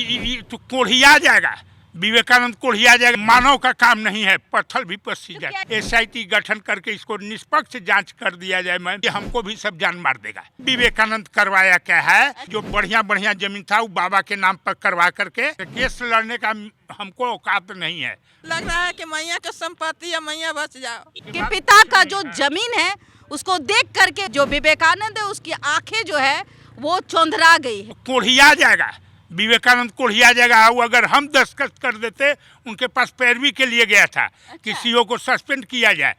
ये तो कोढ़िया जाएगा, विवेकानंद कोढ़िया जाएगा। मानव का काम नहीं है, पत्थर भी पसी जाए। SIT गठन करके इसको निष्पक्ष जांच कर दिया जाए मैम, कि हमको भी सब जान मार देगा। विवेकानंद करवाया क्या है, जो बढ़िया बढ़िया जमीन था वो बाबा के नाम पर करवा करके केस लड़ने का हमको औकात नहीं है। लग रहा है कि मैया का संपत्ति या मैया बच जाओ। कि पिता का जो जमीन है उसको देख करके जो विवेकानंद है उसकी आंखें जो है वो चौंधरा गई है। कोढ़िया जाएगा, विवेकानंद कोढ़िया जाएगा। वो अगर हम दस्तखत कर देते, उनके पास पैरवी के लिए गया था कि CO को सस्पेंड किया जाए,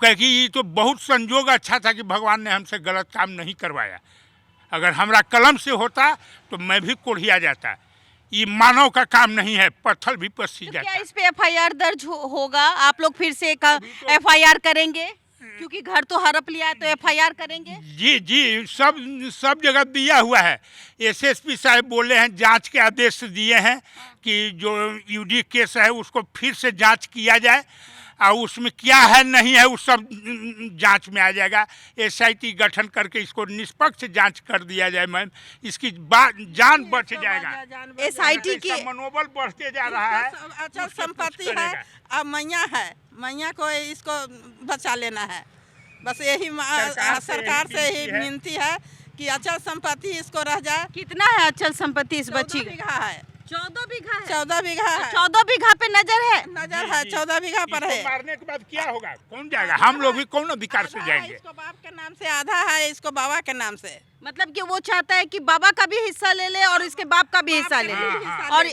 कहे कि ये तो बहुत संजोग अच्छा था कि भगवान ने हमसे गलत काम नहीं करवाया। अगर हमरा कलम से होता तो मैं भी कोढ़िया जाता। ये मानव का काम नहीं है, पत्थर भी पसी जाता। क्या इस पे FIR दर्ज होगा? आप लोग फिर से FIR करेंगे? क्योंकि घर तो हड़प लिया है तो FIR करेंगे? जी सब जगह दिया हुआ है। SSP साहब बोले हैं, जांच के आदेश दिए हैं कि जो UD केस है उसको फिर से जांच किया जाए और उसमें क्या है नहीं है उस सब जांच में आ जाएगा। SIT गठन करके इसको निष्पक्ष जांच कर दिया जाए मैम, इसकी जान बच जाएगा। SIT की मनोबल बढ़ते जा रहा है। अचल संपत्ति है, अब मैया है, मैया को इसको बचा लेना है। बस यही सरकार से ही विनती है कि अचल संपत्ति इसको रह जाए। कितना है अचल संपत्ति इस बच्ची? 14 बीघा है। 14 बीघा है। 14 बीघा है। 14 बीघा पे नजर है? नजर है, 14 बीघा पर है। मारने के बाद क्या होगा, कौन जाएगा? हम लोग भी कौन अधिकार से जाएंगे? इसको बाप के नाम से आधा है, इसको बाबा के नाम से। मतलब कि वो चाहता है कि बाबा का भी हिस्सा ले ले और इसके बाप का भी हिस्सा ले ले, और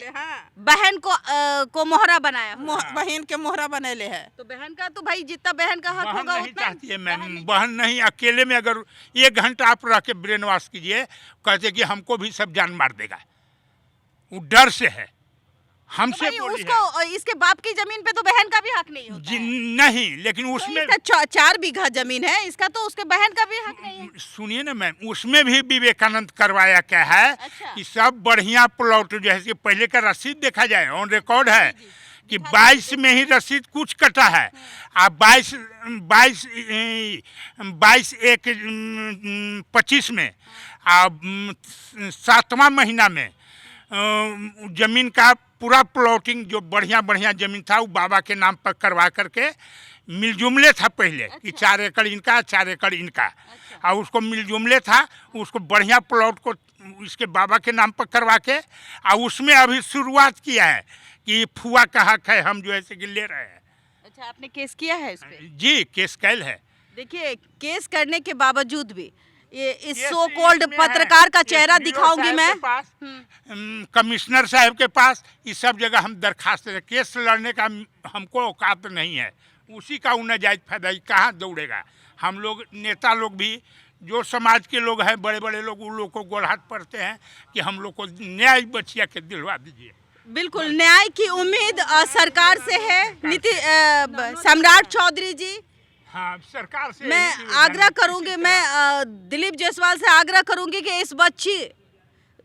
बहन को मोहरा बनाया। बहन के मोहरा बनेले है। तो बहन का तो भाई जितना बहन का हक होगा उतना चाहती है मैम। बहन नहीं, अकेले में अगर 1 घंटा आप रह के ब्रेन वॉश कीजिए, कहते कि हमको भी सब जान मार देगा। वो डर से है, हमसे तो उसको इसके बाप की जमीन पे तो बहन का भी हक नहीं होता है। नहीं, लेकिन उसमें 4 बीघा जमीन है इसका, तो उसके बहन का भी हक नहीं है। सुनिए ना मैम, उसमें भी विवेकानंद करवाया क्या है कि सब बढ़िया प्लॉट जैसे पहले का रसीद देखा जाए, ऑन रिकॉर्ड है कि 22 में ही रसीद कुछ कटा है। आप 22/1/25 में, आप 7वां महीना में जमीन का पूरा प्लॉटिंग जो बढ़िया जमीन था वो बाबा के नाम पर करवा करके मिलजुमले था पहले। कि 4 एकड़ इनका, 4 एकड़ इनका। और उसको मिलजुमले था, उसको बढ़िया प्लॉट को इसके बाबा के नाम पर करवा के, और उसमें अभी शुरुआत किया है कि फुआ का हक है, हम जो ऐसे कि ले रहे हैं। अच्छा, आपने केस किया है इस पे? जी, केस कैल है। देखिए, केस करने के बावजूद भी ये इस सो कॉल्ड पत्रकार का चेहरा दिखाऊंगी मैं। कमिश्नर साहब के पास, इस सब जगह हम दरखास्त दे, केस लड़ने का हमको औकात नहीं है। उसी का उन्हें जायज फायदा, कहाँ दौड़ेगा। हम लोग नेता लोग भी, जो समाज के लोग हैं, बड़े बड़े लोग, उन लोग को गोलहाट पड़ते हैं कि हम लोग को न्याय बचिया के दिलवा दीजिए। बिल्कुल, न्याय की उम्मीद सरकार से है। सम्राट चौधरी जी, हाँ, सरकार से मैं आग्रह करूंगी, मैं दिलीप जायसवाल से आग्रह करूंगी कि इस बच्ची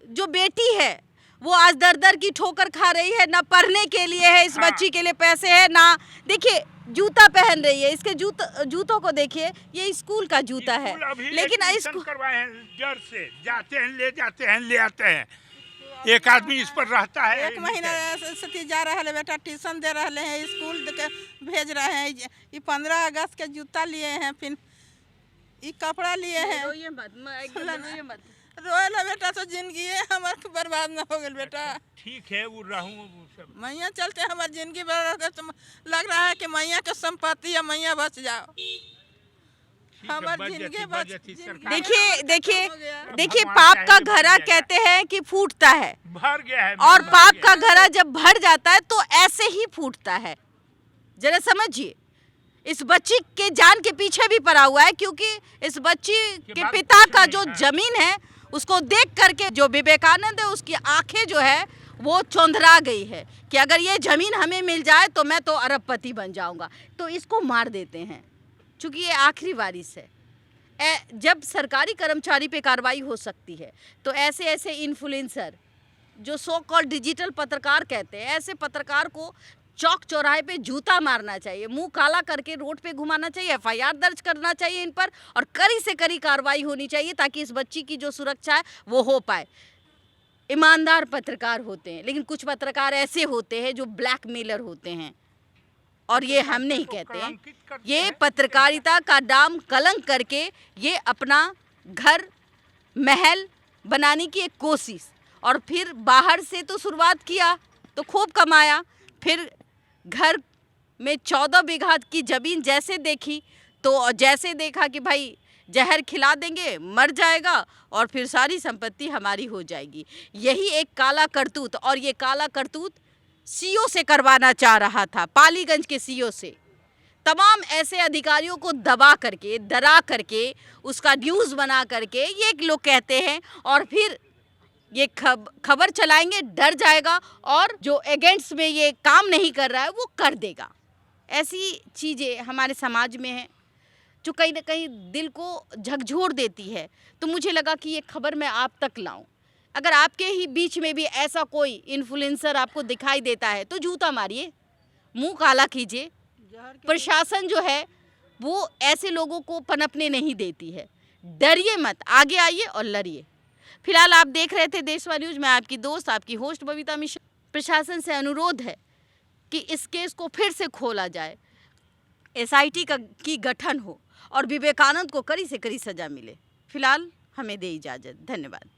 जो बेटी है वो आज दर की ठोकर खा रही है। ना पढ़ने के लिए है इस बच्ची के लिए पैसे है, ना देखिए जूता पहन रही है। इसके जूतों को देखिए, ये स्कूल का जूता है, लेकिन इसको करवाए हैं जड़ से, जाते हैं, ले जाते हैं, ले आते हैं। एक आदमी इस पर रहता है। 1 महीना से जा रहा है बेटा, ट्यूशन दे रहे हैं, स्कूल भेज रहे हैं। ये 15 अगस्त के जूता लिए हैं, फिर ये कपड़ा लिए हैं। रोइए मत। रोए बेटा, तो जिंदगी हमारे बर्बाद ना हो गई बेटा। ठीक है, वो रहूँ सब मैया चलते हमारी जिंदगी बर्बाद। तो लग रहा है कि मैया का संपत्ति या मैया बच जाओ। हमारी जिंदगी देखिए पाप का घड़ा कहते हैं कि फूटता है, भर गया है, और पाप का घड़ा जब भर जाता है तो ऐसे ही फूटता है। जरा समझिए, इस बच्ची के जान के पीछे भी पड़ा हुआ है, क्योंकि इस बच्ची के पिता का जो जमीन है उसको देख करके जो विवेकानंद है उसकी आंखें जो है वो चौंधरा गई है कि अगर ये जमीन हमें मिल जाए तो मैं तो अरबपति बन जाऊंगा। तो इसको मार देते हैं, चूँकि ये आखिरी वारिस है। जब सरकारी कर्मचारी पे कार्रवाई हो सकती है तो ऐसे इन्फ्लुएंसर जो सो कॉल्ड डिजिटल पत्रकार कहते हैं, ऐसे पत्रकार को चौक चौराहे पे जूता मारना चाहिए, मुंह काला करके रोड पे घुमाना चाहिए, FIR दर्ज करना चाहिए इन पर, और कड़ी से कड़ी कार्रवाई होनी चाहिए ताकि इस बच्ची की जो सुरक्षा है वो हो पाए। ईमानदार पत्रकार होते हैं, लेकिन कुछ पत्रकार ऐसे होते हैं जो ब्लैकमेलर होते हैं, और ये हम नहीं कहते हैं। ये पत्रकारिता का नाम कलंक करके ये अपना घर महल बनाने की एक कोशिश, और फिर बाहर से तो शुरुआत किया तो खूब कमाया, फिर घर में 14 बीघा की ज़मीन जैसे देखी तो जैसे देखा कि भाई जहर खिला देंगे मर जाएगा और फिर सारी संपत्ति हमारी हो जाएगी। यही एक काला करतूत, और ये काला करतूत सीओ से करवाना चाह रहा था, पालीगंज के सीओ से। तमाम ऐसे अधिकारियों को दबा करके, डरा करके, उसका न्यूज़ बना करके ये लोग कहते हैं, और फिर ये खबर चलाएंगे, डर जाएगा, और जो अगेंस्ट में ये काम नहीं कर रहा है वो कर देगा। ऐसी चीज़ें हमारे समाज में हैं जो कहीं ना कहीं दिल को झकझोर देती है। तो मुझे लगा कि ये खबर मैं आप तक लाऊं। अगर आपके ही बीच में भी ऐसा कोई इन्फ्लुएंसर आपको दिखाई देता है तो जूता मारिए, मुंह काला कीजिए। प्रशासन जो है वो ऐसे लोगों को पनपने नहीं देती है। डरिए मत, आगे आइए और लड़िए। फिलहाल आप देख रहे थे देशवा न्यूज़। मैं आपकी दोस्त, आपकी होस्ट बबीता मिश्रा। प्रशासन से अनुरोध है कि इस केस को फिर से खोला जाए, SIT की गठन हो और विवेकानंद को कड़ी से कड़ी सजा मिले। फिलहाल हमें दे इजाज़त। धन्यवाद।